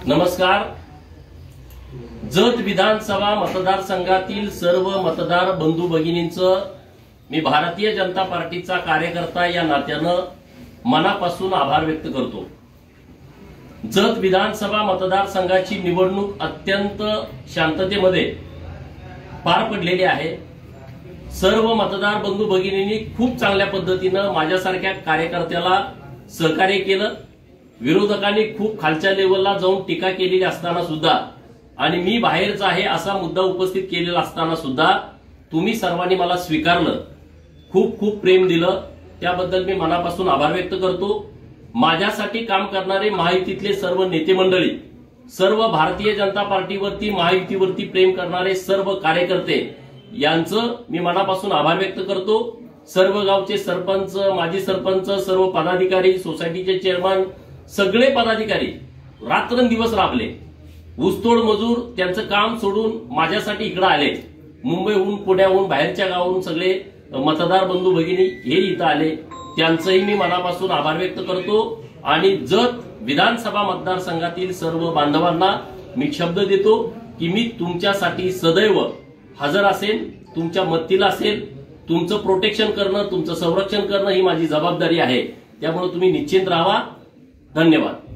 नमस्कार। जत विधानसभा मतदारसंघातील सर्व मतदार बंधू भगिनींचं मी भारतीय जनता पार्टीचा कार्यकर्ता या नात्यानं मनापासून आभार व्यक्त करतो। जत विधानसभा मतदारसंघाची निवडणूक अत्यंत शांततेमध्ये पार पडलेली आहे। सर्व मतदार बंधू भगिनींनी खूप चांगल्या पद्धतीनं माझ्यासारख्या कार्यकर्त्याला सहकार्य केलं। विरोधकांनी खूप खालच्या लेवलला जाऊन टीका केलेली असताना सुद्धा आणि मी बाहेरचा आहे असा मुद्दा उपस्थित केलेला असताना सुद्धा तुम्ही सर्वांनी मला स्वीकारलं, खूप खूप प्रेम दिलं, त्याबद्दल मी मनापासून आभार व्यक्त करतो। माझ्यासाठी काम करणारे महायुतीतले सर्व नेते मंडळी, सर्व भारतीय जनता पार्टीवरती महायुतीवरती प्रेम करणारे सर्व कार्यकर्ते यांचं मी मनापासून आभार व्यक्त करतो। सर्व गावचे सरपंच, माजी सरपंच, सर्व पदाधिकारी, सोसायटीचे चेअरमन, सगळे पदाधिकारी रात्रंदिवस राबले। ऊसतोड मजूर त्यांचं काम सोडून माझ्यासाठी इकडे आले। मुंबईहून, पुण्याहून, बाहेरच्या गावाहून सगळे मतदार बंधू भगिनी हे इथं आले, त्यांचंही मी मनापासून आभार व्यक्त करतो। आणि जत विधानसभा मतदारसंघातील सर्व बांधवांना मी शब्द देतो की मी तुमच्यासाठी सदैव हजर असेल, तुमच्या मदतीला असेल। तुमचं प्रोटेक्शन करणं, तुमचं संरक्षण करणं ही माझी जबाबदारी आहे, त्यामुळे तुम्ही निश्चिंत राहा। धन्यवाद।